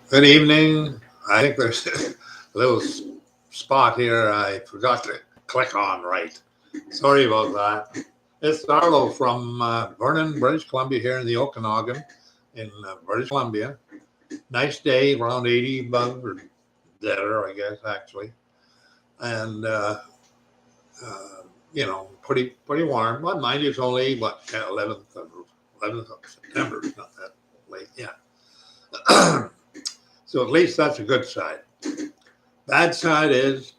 Good evening. I think there's a little spot here I forgot to click on right. Sorry about that. It's Arlo from Vernon, British Columbia, here in the Okanagan in British Columbia. Nice day, around 80 above or better, I guess, actually. And, pretty warm. Well, mind you, it's only, 11th of September. It's not that late, yeah. So at least that's a good side. Bad side is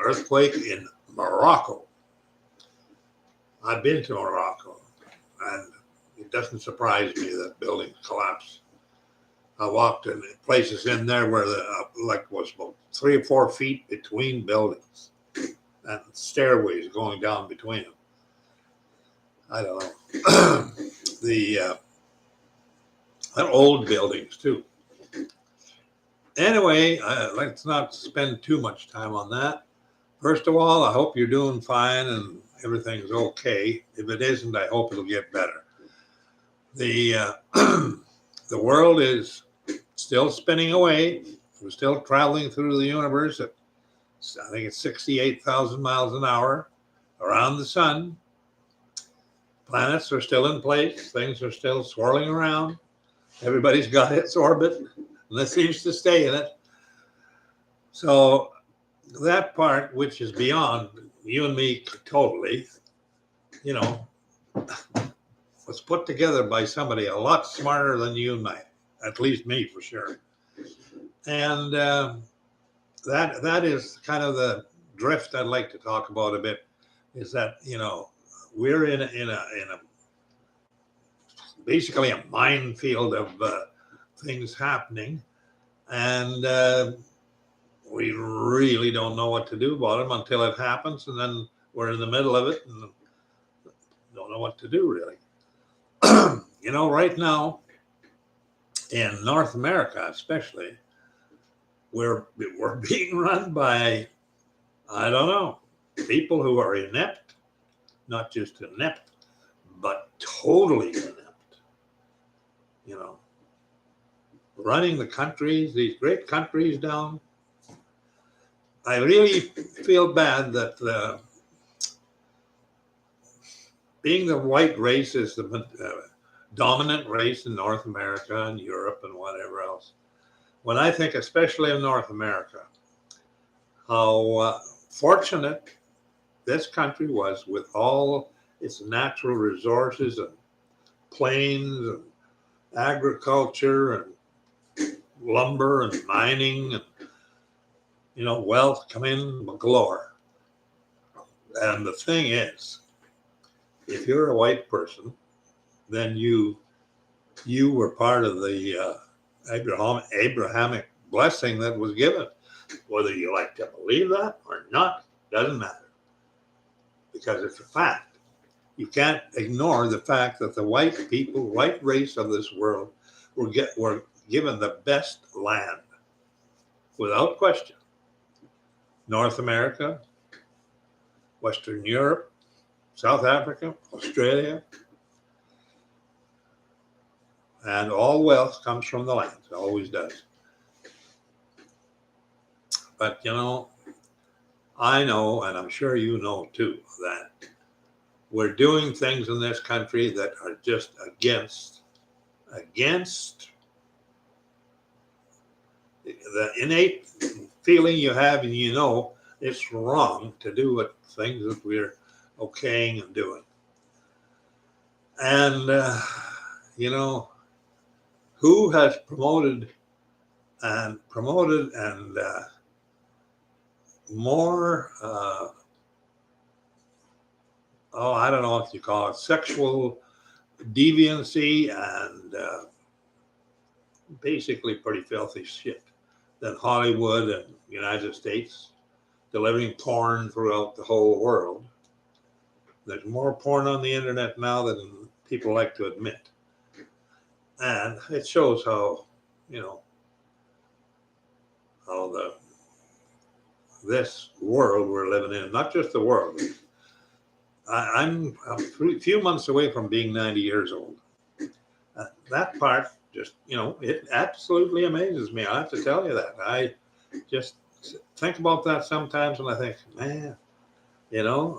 earthquake in Morocco. I've been to Morocco, and it doesn't surprise me that buildings collapse. I walked in places in there where the was about 3 or 4 feet between buildings, and stairways going down between them. I don't know. the old buildings too. Anyway, let's not spend too much time on that. First of all, I hope you're doing fine and everything's okay. If it isn't, I hope it'll get better. The the world is still spinning away. We're still traveling through the universe at, I think it's 68,000 miles an hour around the sun. Planets are still in place. Things are still swirling around. Everybody's got its orbit, and it seems to stay in it. So that part, which is beyond you and me totally, was put together by somebody a lot smarter than you and I, at least me for sure. And that is kind of the drift I'd like to talk about a bit. Is that we're in a basically a minefield of things happening, and we really don't know what to do about them until it happens, and then we're in the middle of it and don't know what to do really. Right now in North America, especially, we're being run by, I don't know, people who are inept, not just inept, but totally inept. Running the countries, these great countries down. I really feel bad that being the white race is the dominant race in North America and Europe and whatever else. When I think, especially of North America, how fortunate this country was with all its natural resources and plains and agriculture and lumber and mining and wealth come in galore. And the thing is, if you're a white person, then you were part of the Abrahamic blessing that was given. Whether you like to believe that or not, doesn't matter, because it's a fact. You can't ignore the fact that the white race of this world were given the best land, without question. North America, Western Europe, South Africa, Australia, and all wealth comes from the land. It always does. But I know, and I'm sure you know too, that we're doing things in this country that are just against the innate feeling you have, and it's wrong to do what things that we're okaying and doing. And who has promoted more I don't know what you call it, sexual deviancy and basically pretty filthy shit than Hollywood and United States, delivering porn throughout the whole world. There's more porn on the internet now than people like to admit. And it shows how, how this world we're living in, not just the world. I'm a few months away from being 90 years old. That part just, it absolutely amazes me. I have to tell you that. I just think about that sometimes when I think, man,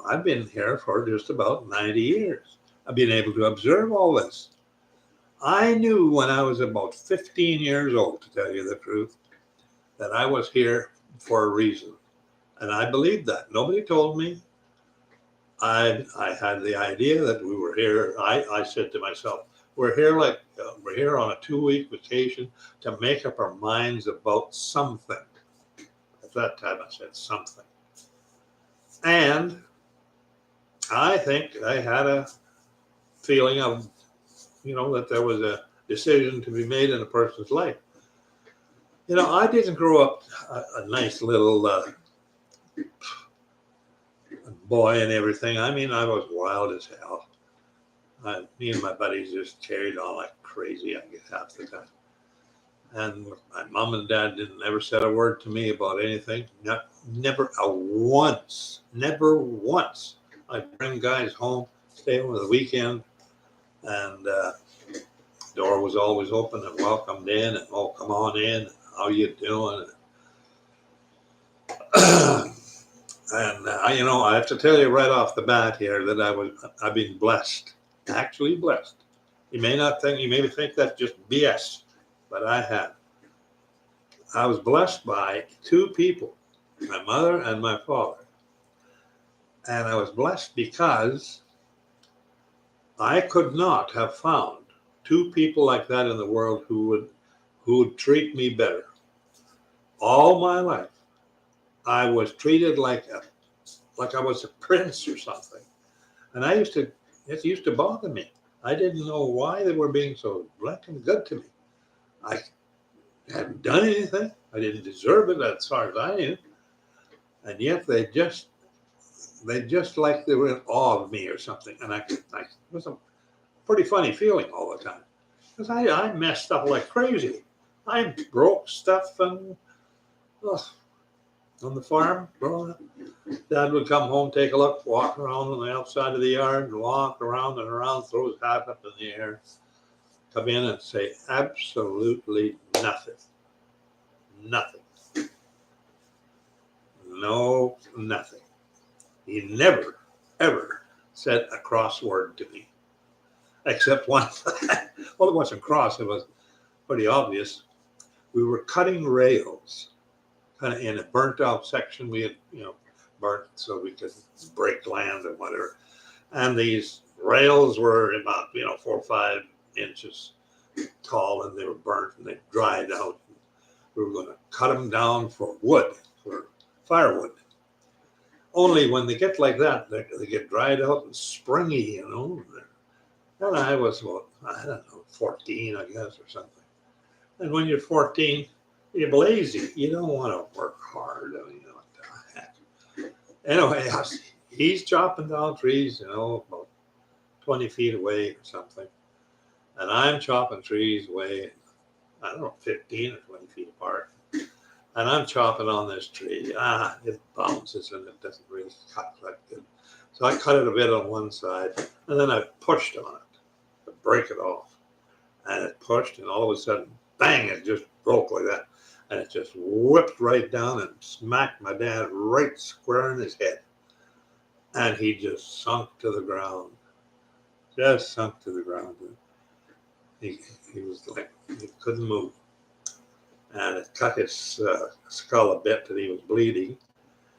I've been here for just about 90 years. I've been able to observe all this. I knew when I was about 15 years old, to tell you the truth, that I was here for a reason. And I believed that. Nobody told me. I had the idea that we were here. I said to myself, we're here on a 2-week vacation to make up our minds about something. At that time, I said something. And I think I had a feeling of, that there was a decision to be made in a person's life. I didn't grow up a nice little boy and everything. I mean, I was wild as hell. Me and my buddies just carried on like crazy, I guess, half the time. And my mom and dad never said a word to me about anything. Never once. I'd bring guys home, stay over the weekend, and door was always open and welcomed in, and come on in. How you doing? And I have to tell you right off the bat here that I've been blessed, actually blessed. You may think that's just BS, but I have. I was blessed by 2 people, my mother and my father. And I was blessed because I could not have found 2 people like that in the world who would treat me better. All my life, I was treated like I was a prince or something. And it used to bother me. I didn't know why they were being so black and good to me. I hadn't done anything. I didn't deserve it as far as I knew. And yet they just like they were in awe of me or something. And it was a pretty funny feeling all the time. Because I messed up like crazy. I broke stuff and on the farm growing up. Dad would come home, take a look, walk around on the outside of the yard, and walk around and around, throw his hat up in the air, come in and say absolutely nothing. Nothing. No, nothing. He never, ever said a cross word to me. Except one. Well, it wasn't cross. It was pretty obvious. We were cutting rails, kind of in a burnt out section. We had, burnt so we could break land and whatever. And these rails were about, 4 or 5 inches tall, and they were burnt and they dried out. We were going to cut them down for wood, for firewood. Only when they get like that, they get dried out and springy, And I was, 14, I guess, or something. And when you're 14, you're lazy. You don't want to work hard. What the heck. Anyway, he's chopping down trees, about 20 feet away or something. And I'm chopping trees away, 15 or 20 feet apart. And I'm chopping on this tree. It bounces and it doesn't really cut that good. So I cut it a bit on one side, and then I pushed on it to break it off. And it pushed, and all of a sudden, bang, it just broke like that. And it just whipped right down and smacked my dad right square in his head. And he just sunk to the ground. Just sunk to the ground. He was like, he couldn't move. And it cut his skull a bit that he was bleeding.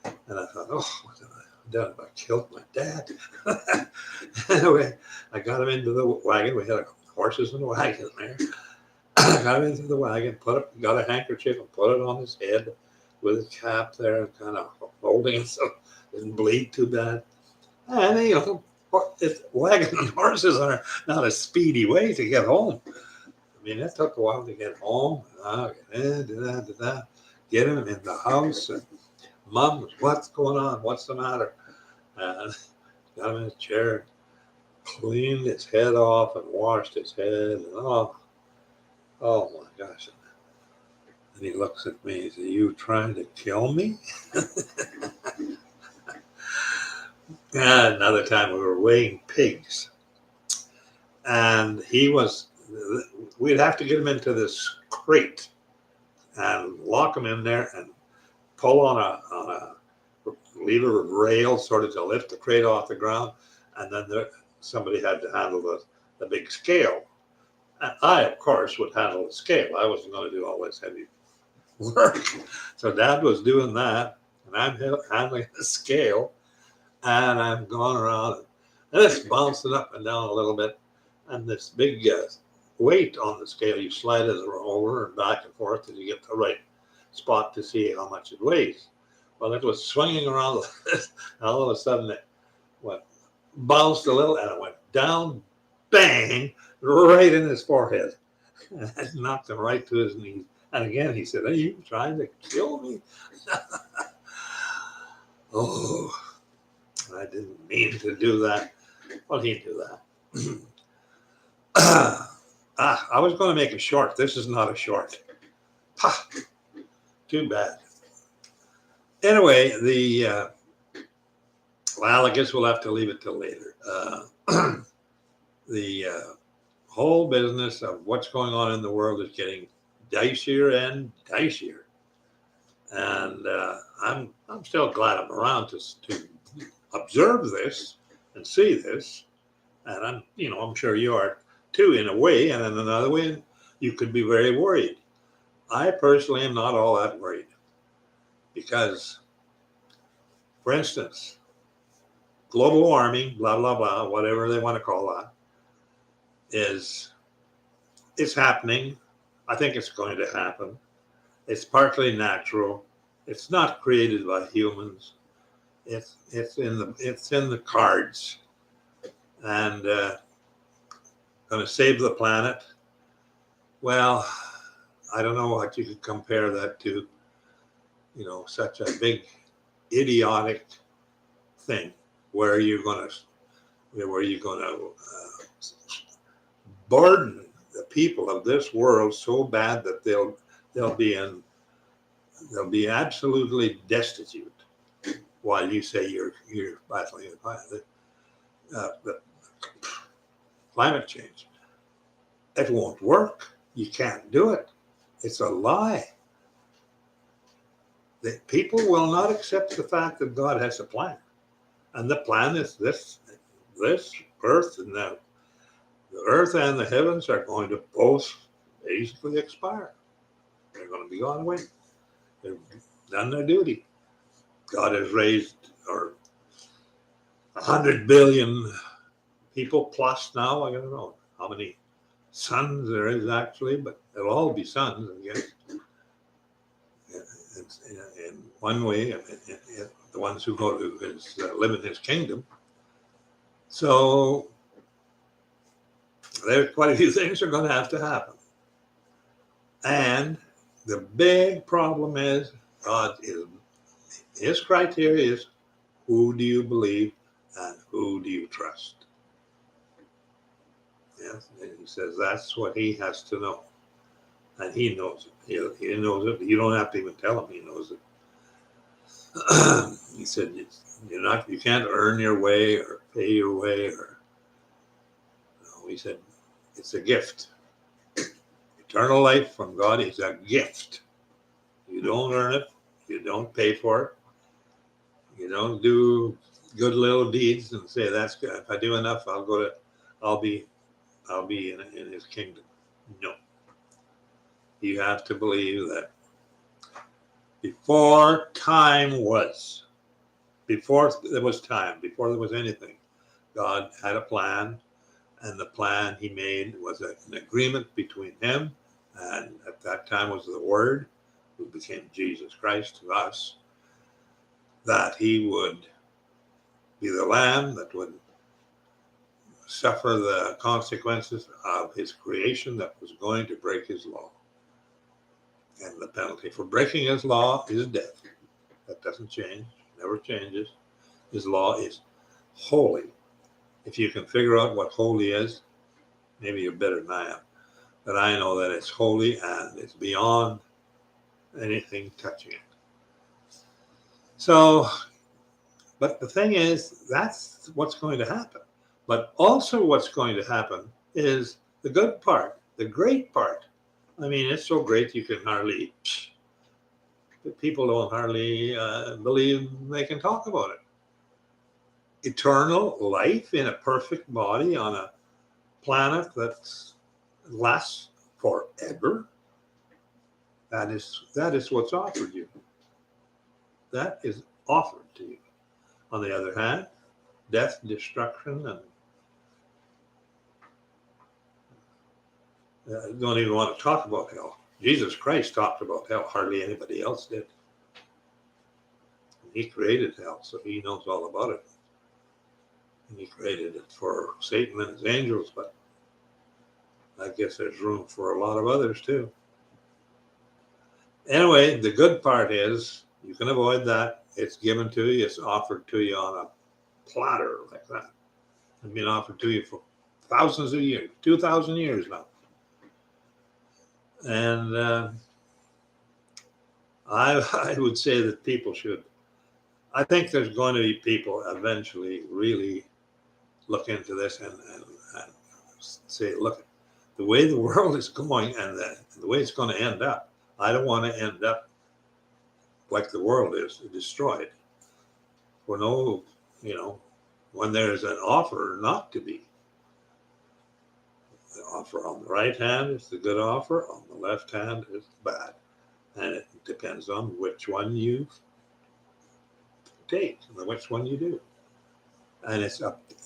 And I thought, what have I done? Have I killed my dad? Anyway, I got him into the wagon. We had horses in the wagon there. I got him into the wagon, got a handkerchief and put it on his head with his cap there and kind of holding it so it didn't bleed too bad. And wagon and horses are not a speedy way to get home. I mean, it took a while to get home. Get him in the house. And Mom, what's going on? What's the matter? And got him in his chair, cleaned his head off and washed his head. And oh my gosh. And he looks at me and says, "Are you trying to kill me?" And another time we were weighing pigs. And we we'd have to get them into this crate and lock them in there and pull on a lever rail sort of to lift the crate off the ground, and then somebody had to handle the big scale. And I, of course, would handle the scale. I wasn't going to do all this heavy work. So Dad was doing that, and I'm handling the scale, and I'm going around, and it's bouncing up and down a little bit, and this big weight on the scale, you slide it over and back and forth till you get the right spot to see how much it weighs. Well, it was swinging around like this, and all of a sudden it bounced a little, and it went down, bang, right in his forehead. And I knocked him right to his knees. And again, he said, "Are you trying to kill me?" Oh, I didn't mean to do that. Well, he knew that. I was going to make a short. This is not a short. Too bad. Anyway, well, I guess we'll have to leave it till later. The whole business of what's going on in the world is getting dicier and dicier. And I'm still glad I'm around to observe this and see this. And I'm sure you are too, in a way, and in another way, you could be very worried. I personally am not all that worried because, for instance, global warming, blah, blah, blah, whatever they want to call that, it's happening. I think it's going to happen. It's partly natural. It's not created by humans. It's in the cards, and going to save the planet. Well, I don't know what you could compare that to. Such a big, idiotic thing where you're going to burden the people of this world so bad that they'll be absolutely destitute while you say you're battling the climate change. It won't work. You can't do it. It's a lie. The people will not accept the fact that God has a plan, and the plan is this earth, and the earth and the heavens are going to both basically expire. They're going to be gone away. They've done their duty. God has raised 100 billion people plus now. I don't know how many sons there is actually, but they'll all be sons, I guess. In one way, the ones who go to live in his kingdom. So there's quite a few things are going to have to happen. And the big problem is his criteria is, who do you believe and who do you trust? Yes, and he says that's what he has to know. And he knows it. He knows it. You don't have to even tell him he knows it. He said, you can't earn your way or pay your way he said, it's a gift. Eternal life from God is a gift. You don't earn it. You don't pay for it. You don't do good little deeds and say, that's good. If I do enough, I'll be in his kingdom. No. You have to believe that before there was anything, God had a plan, and the plan he made was an agreement between him, and at that time was the Word, who became Jesus Christ to us, that he would be the Lamb that would suffer the consequences of his creation that was going to break his law. And the penalty for breaking his law is death. That doesn't change, never changes. His law is holy. If you can figure out what holy is, maybe you're better than I am. But I know that it's holy and it's beyond anything touching it. So, but the thing is, that's what's going to happen. But also what's going to happen is the good part The great part, I mean, it's so great you can hardly, people don't hardly believe they can talk about it. Eternal life in a perfect body on a planet that lasts forever. That is what's offered you. That is offered to you. On the other hand, death, destruction, and don't even want to talk about hell. Jesus Christ talked about hell. Hardly anybody else did. He created hell, so he knows all about it. And he created it for Satan and his angels, but I guess there's room for a lot of others too. Anyway, the good part is you can avoid that. It's given to you. It's offered to you on a platter like that. It's been offered to you for thousands of years, 2,000 years now. And I would say that people should. I think there's going to be people eventually really look into this and say, look, the way the world is going and the way it's going to end up, I don't want to end up like the world is, destroyed. For no, when there's an offer not to be. The offer on the right hand is the good offer, on the left hand is bad. And it depends on which one you take and which one you do. And it's up to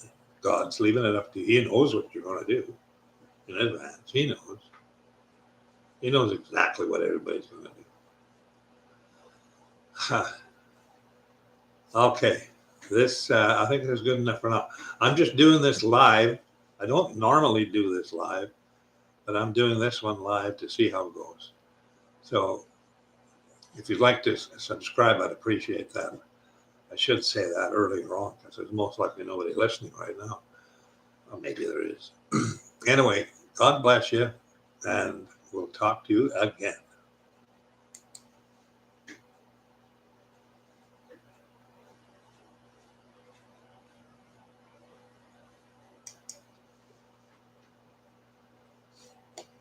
God's leaving it up to you. He knows what you're going to do in advance. He knows. He knows exactly what everybody's going to do. Okay. This, I think this is good enough for now. I'm just doing this live. I don't normally do this live, but I'm doing this one live to see how it goes. So if you'd like to subscribe, I'd appreciate that. I should say that earlier on because there's most likely nobody listening right now. Or maybe there is. Anyway, God bless you, and we'll talk to you again.